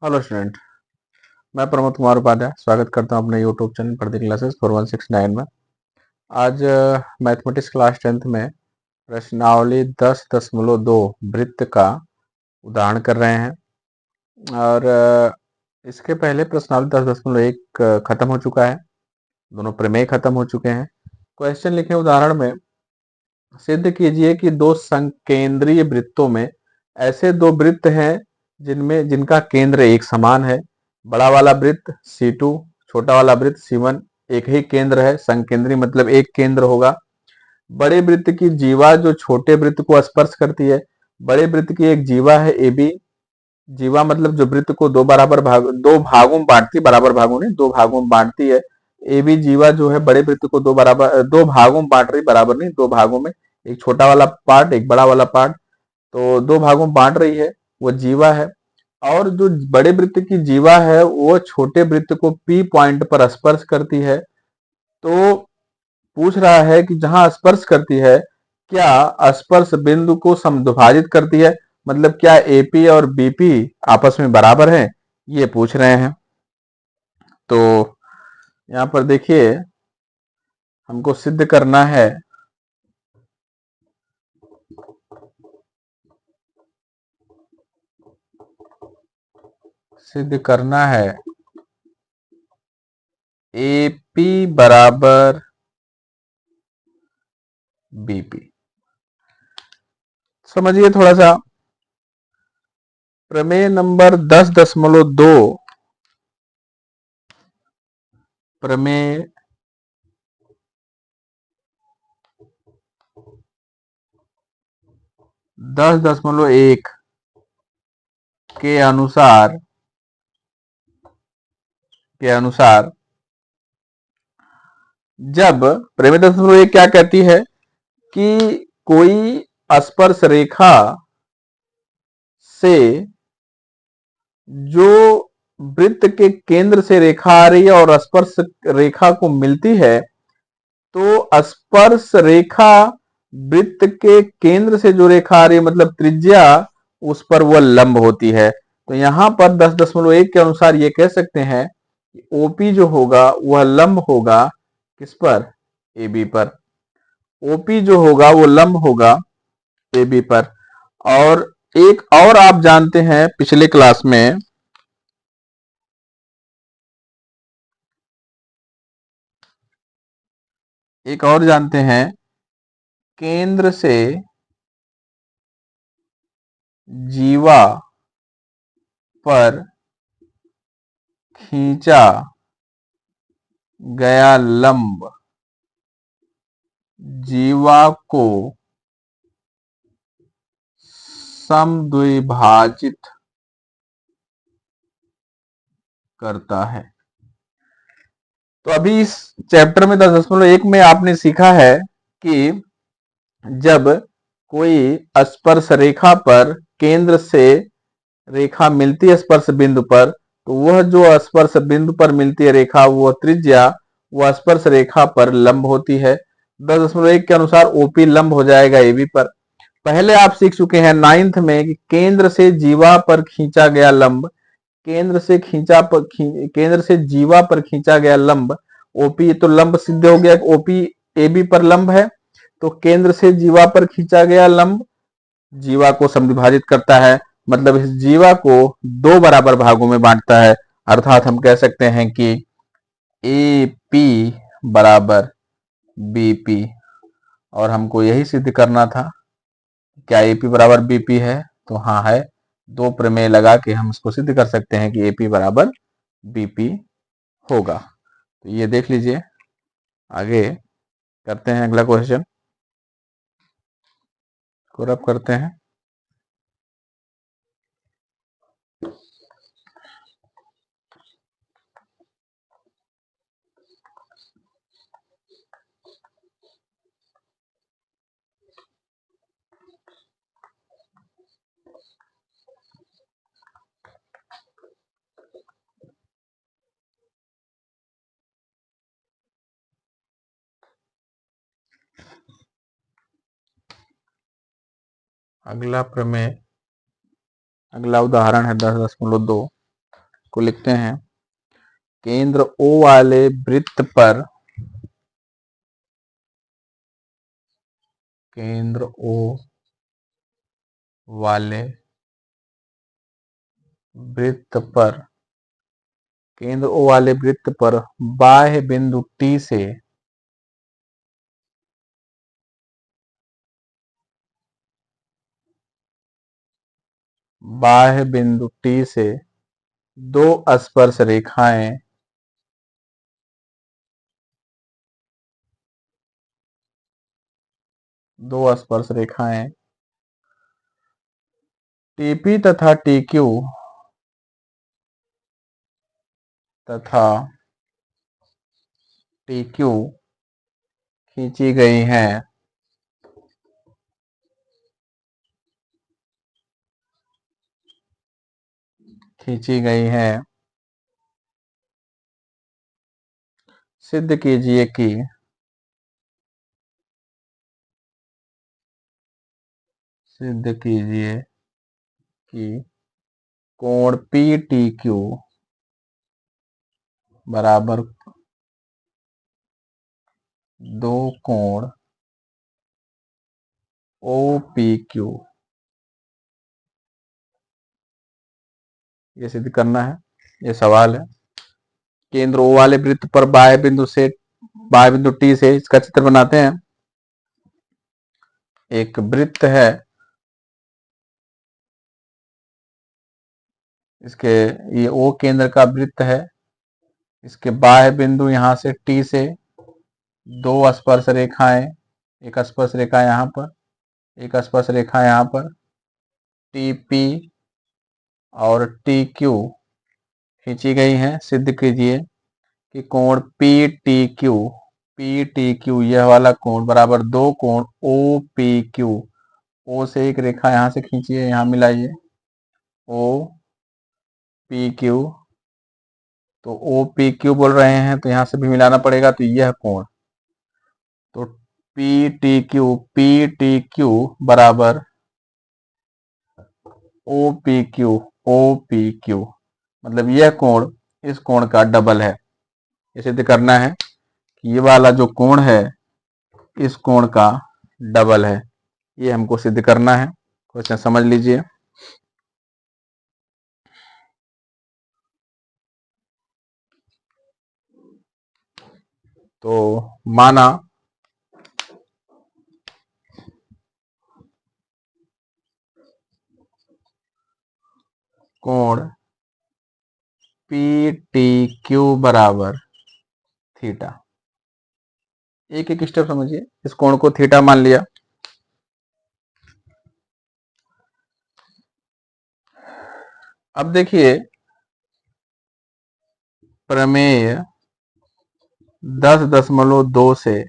Hello student. मैं प्रमोद कुमार उपाध्याय स्वागत करता हूं अपने यूट्यूब चैनल प्रदीप क्लासेस 4169 में। आज मैथमेटिक्स क्लास 10th में प्रश्नावली 10.2 वृत्त का उदाहरण कर रहे हैं। और इसके पहले प्रश्नावली 10.1 खत्म हो चुका है। दोनों प्रमेय खत्म हो चुके हैं। क्वेश्चन लिखे उदाहरण में, सिद्ध कीजिए कि दो संकेंद्रीय वृत्तों में ऐसे दो वृत्त हैं जिनका केंद्र एक समान है। बड़ा वाला वृत्त C2, छोटा वाला वृत्त C1 एक ही केंद्र है। संकेंद्रीय मतलब एक केंद्र होगा। बड़े वृत्त की जीवा जो छोटे वृत्त को स्पर्श करती है। बड़े वृत्त की एक जीवा है AB। जीवा मतलब जो वृत्त को दो भागों में बांटती, बराबर भागों नहीं, दो भागों में बांटती है। AB जीवा जो है बड़े वृत्त को दो भागों में बांट रही, बराबर नहीं, दो भागों में, एक छोटा वाला पार्ट एक बड़ा वाला पार्ट, तो दो भागों में बांट रही है, वो जीवा है। और जो बड़े वृत्त की जीवा है वो छोटे वृत्त को P पॉइंट पर स्पर्श करती है। तो पूछ रहा है कि जहां स्पर्श करती है, क्या स्पर्श बिंदु को समद्विभाजित करती है, मतलब क्या AP और BP आपस में बराबर हैं, ये पूछ रहे हैं। तो यहां पर देखिए, हमको सिद्ध करना है AP बराबर BP। समझिए थोड़ा सा, प्रमेय नंबर 10.2, प्रमेय 10.1 के अनुसार जब प्रमेय 10.1 क्या कहती है कि कोई स्पर्श रेखा से जो वृत्त के केंद्र से रेखा आ रही है और स्पर्श रेखा को मिलती है, तो स्पर्श रेखा वृत्त के केंद्र से जो रेखा आ रही है मतलब त्रिज्या, उस पर वह लंब होती है। तो यहां पर 10.1 के अनुसार ये कह सकते हैं कि OP जो होगा वह लंब होगा किस पर, AB पर। OP जो होगा वो लंब होगा AB पर। और एक और आप जानते हैं, पिछले क्लास में एक और जानते हैं, केंद्र से जीवा पर खींचा गया लंब जीवा को समद्विभाजित करता है। तो अभी इस चैप्टर में 10.1 में आपने सीखा है कि जब कोई स्पर्श रेखा पर केंद्र से रेखा मिलती है स्पर्श बिंदु पर, तो वह जो स्पर्श बिंदु पर मिलती है रेखा, वह त्रिज्या वह स्पर्श रेखा पर लंब होती है। 10.1 के अनुसार OP लंब हो जाएगा AB पर। पहले आप सीख चुके हैं 9th में कि केंद्र से जीवा पर खींचा गया लंब, केंद्र से जीवा पर खींचा गया लंब OP, तो लंब सिद्ध हो गया। OP AB पर लंब है, तो केंद्र से जीवा पर खींचा गया लंब जीवा को समद्विभाजित करता है, मतलब इस जीवा को दो बराबर भागों में बांटता है। अर्थात हम कह सकते हैं कि AP बराबर BP। और हमको यही सिद्ध करना था, क्या AP बराबर BP है, तो हाँ है। दो प्रमेय लगा के हम इसको सिद्ध कर सकते हैं कि AP बराबर BP होगा। तो ये देख लीजिए, आगे करते हैं अगला क्वेश्चन को रब करते हैं। अगला उदाहरण है 10.2। को लिखते हैं, केंद्र O वाले वृत्त पर, केंद्र O वाले वृत्त पर, केंद्र O वाले वृत्त पर बाह्य बिंदु T से बाह्य बिंदु T से दो स्पर्श रेखाएं TP तथा TQ खींची गई हैं, सिद्ध कीजिए कि कोण PTQ बराबर दो कोण OPQ, ये सिद्ध करना है, ये सवाल है। केंद्र O वाले वृत्त पर बाह्य बिंदु T से इसका चित्र बनाते हैं। एक वृत्त है, इसके ये O केंद्र का वृत्त है, इसके बाह्य बिंदु यहां से T से दो स्पर्श रेखाएं, एक स्पर्श रेखा यहां पर, एक स्पर्श रेखा यहां पर, TP और TQ खींची गई हैं। सिद्ध कीजिए कि कोण PTQ यह वाला कोण बराबर दो कोण OPQ, O से एक रेखा यहां से खींचिए, यहां मिलाइए OPQ, तो OPQ बोल रहे हैं तो यहां से भी मिलाना पड़ेगा, तो यह कोण, तो PTQ बराबर OPQ मतलब यह कोण इस कोण का डबल है। ये सिद्ध करना है कि ये वाला जो कोण है इस कोण का डबल है, ये हमको सिद्ध करना है। क्वेश्चन समझ लीजिए। तो माना कोण PTQ बराबर थीटा, एक एक स्टेप समझिए। इस कोण को थीटा मान लिया, अब देखिए प्रमेय 10.2 से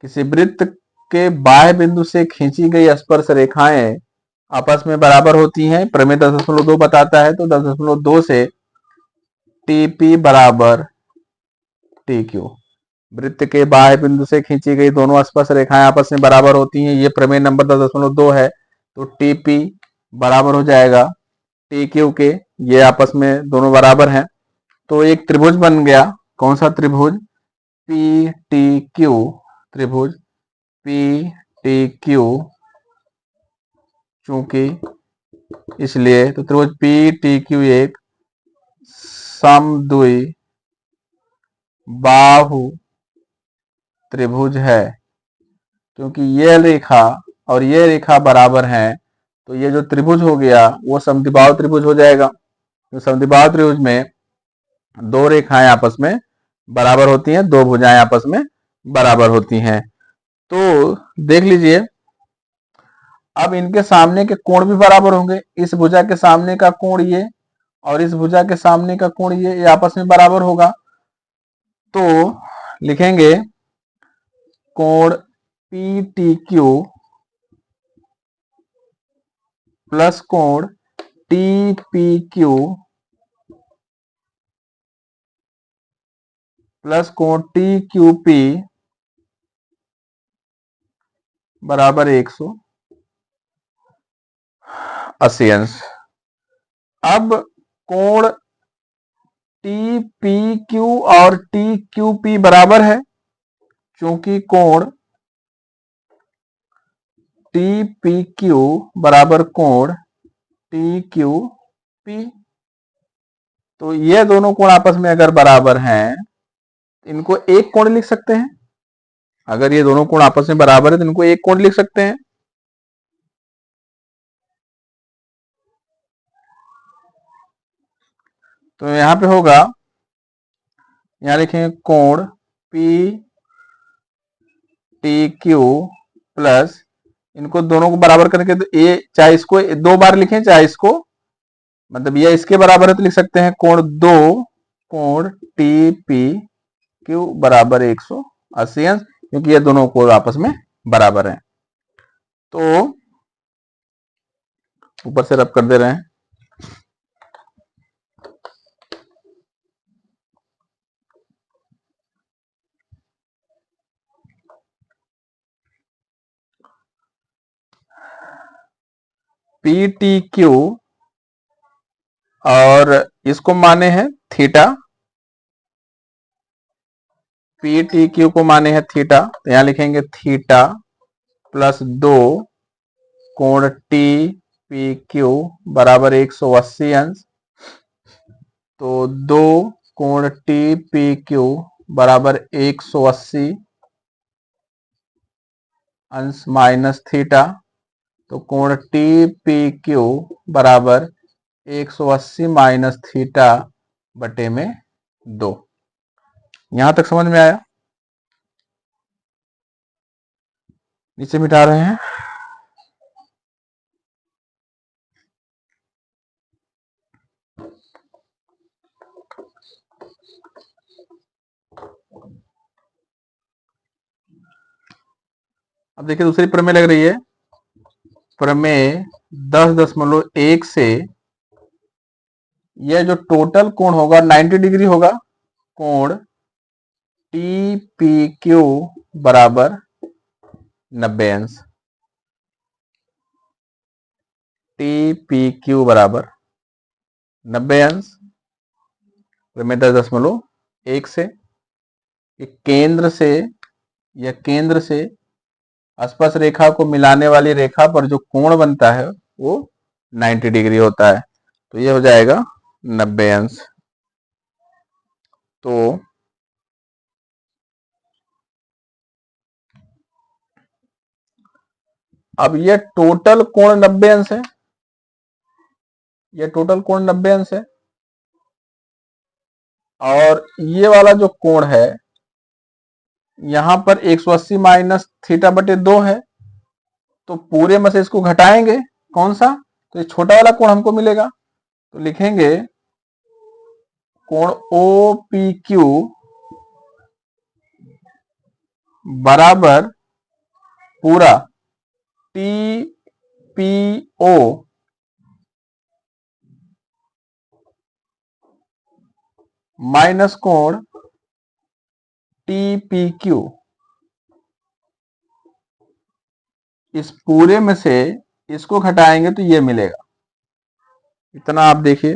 किसी वृत्त के बाह्य बिंदु से खींची गई स्पर्श रेखाएं आपस में बराबर होती हैं। प्रमेय 10.2 बताता है, तो 10.2 से TP बराबर TQ, वृत्त के बाह्य बिंदु से खींची गई दोनों स्पर्श रेखाएं आपस में बराबर होती हैं। ये प्रमेय नंबर 10.2 है, तो TP बराबर हो जाएगा TQ के, ये आपस में दोनों बराबर हैं, तो एक त्रिभुज बन गया। कौन सा त्रिभुज? PTQ त्रिभुज, PTQ चूंकि इसलिए तो त्रिभुज PTQ एक समद्वि बाहु त्रिभुज है। क्योंकि यह रेखा और यह रेखा बराबर हैं, तो ये जो त्रिभुज हो गया वो समद्विबाहु त्रिभुज हो जाएगा। तो समद्विबाहु त्रिभुज में दो रेखाएं आपस में बराबर होती हैं, दो भुजाएं आपस में बराबर होती हैं। तो देख लीजिए, अब इनके सामने के कोण भी बराबर होंगे। इस भुजा के सामने का कोण ये और इस भुजा के सामने का कोण ये आपस में बराबर होगा। तो लिखेंगे कोण PTQ प्लस कोण TPQ प्लस कोण TQP बराबर 180 अंश। अब कोण टी पी क्यू और टी क्यू पी बराबर है, क्योंकि कोण टी पी क्यू बराबर कोण टी क्यू पी। तो ये दोनों कोण आपस में अगर बराबर हैं, इनको एक कोण लिख सकते हैं। अगर ये दोनों कोण आपस में बराबर है तो इनको एक कोण लिख सकते हैं। तो यहां पे होगा, यहां लिखेंगे कोण पी टी क्यू प्लस, इनको दोनों को बराबर करके तो ए, चाहे इसको दो बार लिखें चाहे इसको, मतलब ये इसके बराबर है तो लिख सकते हैं कोण दो कोण टी पी क्यू बराबर 180 अंश, क्योंकि ये दोनों कोण आपस में बराबर हैं। तो ऊपर से रब कर दे रहे हैं। पी टी क्यू और इसको माने हैं थीटा, पी टी क्यू को माने हैं थीटा, तो यहां लिखेंगे थीटा प्लस दो कोण टी पी क्यू बराबर 180 अंश। तो दो कोण टी पी क्यू बराबर 180 अंश माइनस थीटा, तो कोण टी पी क्यू बराबर 180 माइनस थीटा बटे में 2। यहां तक समझ में आया? नीचे मिटा रहे हैं। अब देखिए दूसरी प्रमेय लग रही है, प्रमेय 10.1 से यह जो टोटल कोण होगा 90 डिग्री होगा। कोण टी पी क्यू बराबर 90 अंश, टी पी क्यू बराबर 90 अंश। प्रमेय 10.1 से केंद्र से या केंद्र से स्पर्श रेखा को मिलाने वाली रेखा पर जो कोण बनता है वो 90 डिग्री होता है, तो ये हो जाएगा 90 अंश। तो अब ये टोटल कोण 90 अंश है, ये टोटल कोण 90 अंश है, और ये वाला जो कोण है यहां पर 180 माइनस थीटा बटे 2 है, तो पूरे में से इसको घटाएंगे कौन सा, तो ये छोटा वाला कोण हमको मिलेगा। तो लिखेंगे कोण ओ पी क्यू बराबर पूरा टी पी ओ माइनस कोण टी पी क्यू, इस पूरे में से इसको घटाएंगे तो ये मिलेगा। इतना आप देखिए,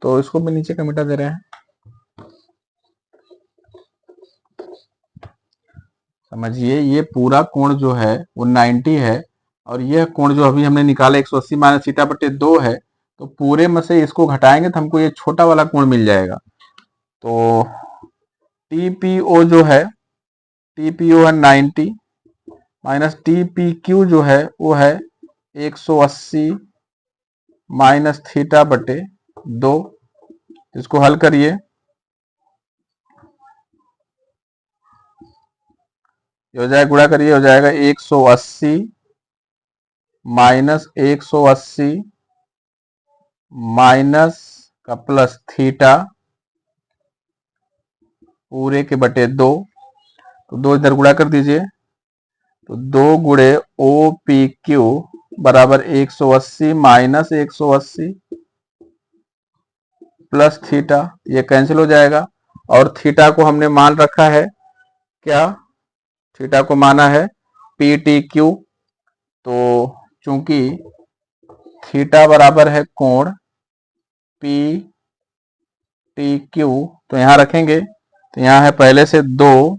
तो इसको भी नीचे का मिटा दे रहे हैं। समझिए ये पूरा कोण जो है वो 90 है, और यह कोण जो अभी हमने निकाला 180 माइनस थीटा बटे 2 है, तो पूरे में से इसको घटाएंगे तो हमको ये छोटा वाला कोण मिल जाएगा। तो TPO जो है, TPO है 90 माइनस TPQ जो है वो है 180 माइनस थीटा बटे 2। इसको हल करिए, हो जाएगा, गुणा करिए, हो जाएगा 180 माइनस 180 माइनस का प्लस थीटा पूरे के बटे 2। तो 2 इधर गुणा कर दीजिए, तो 2 गुणे ओ पी क्यू बराबर 180 माइनस 180 प्लस थीटा, ये कैंसिल हो जाएगा। और थीटा को हमने मान रखा है क्या, थीटा को माना है पी टी क्यू, तो चूंकि थीटा बराबर है कोण पी टी क्यू, तो यहां रखेंगे तो यहां है पहले से 2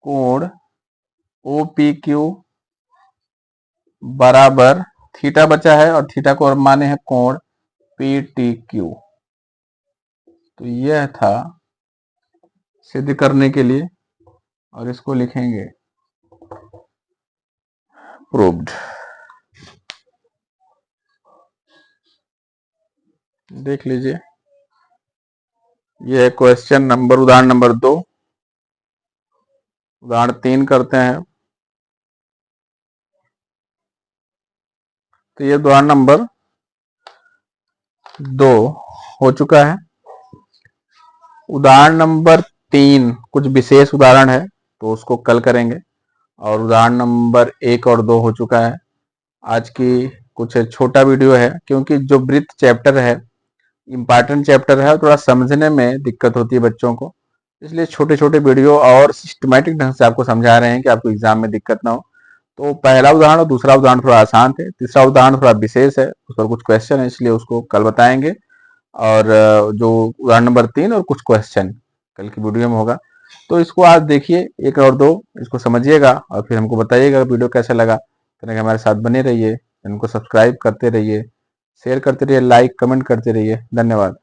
कोण ओ पी क्यू बराबर थीटा बचा है और थीटा को माने हैं कोण पी टी क्यू। तो यह था सिद्ध करने के लिए और इसको लिखेंगे प्रूव्ड। देख लीजिए, यह क्वेश्चन नंबर उदाहरण नंबर 2। उदाहरण 3 करते हैं। तो ये उदाहरण नंबर 2 हो चुका है। उदाहरण नंबर 3 कुछ विशेष उदाहरण है तो उसको कल करेंगे, और उदाहरण नंबर 1 और 2 हो चुका है। आज की कुछ छोटा वीडियो है क्योंकि जो वृत्त चैप्टर है इम्पॉर्टेंट चैप्टर है, थोड़ा समझने में दिक्कत होती है बच्चों को, इसलिए छोटे छोटे वीडियो और सिस्टमैटिक ढंग से आपको समझा रहे हैं कि आपको एग्जाम में दिक्कत ना हो। तो पहला उदाहरण और दूसरा उदाहरण थोड़ा आसान थे, तीसरा उदाहरण थोड़ा विशेष है, उस पर कुछ क्वेश्चन है इसलिए उसको कल बताएंगे। और जो उदाहरण नंबर 3 और कुछ क्वेश्चन कल की वीडियो में होगा। तो इसको आज देखिए 1 और 2, इसको समझिएगा और फिर हमको बताइएगा वीडियो कैसा लगा। तो हमारे साथ बने रहिए, इनको सब्सक्राइब करते रहिए, शेयर करते रहिए, लाइक कमेंट करते रहिए। धन्यवाद।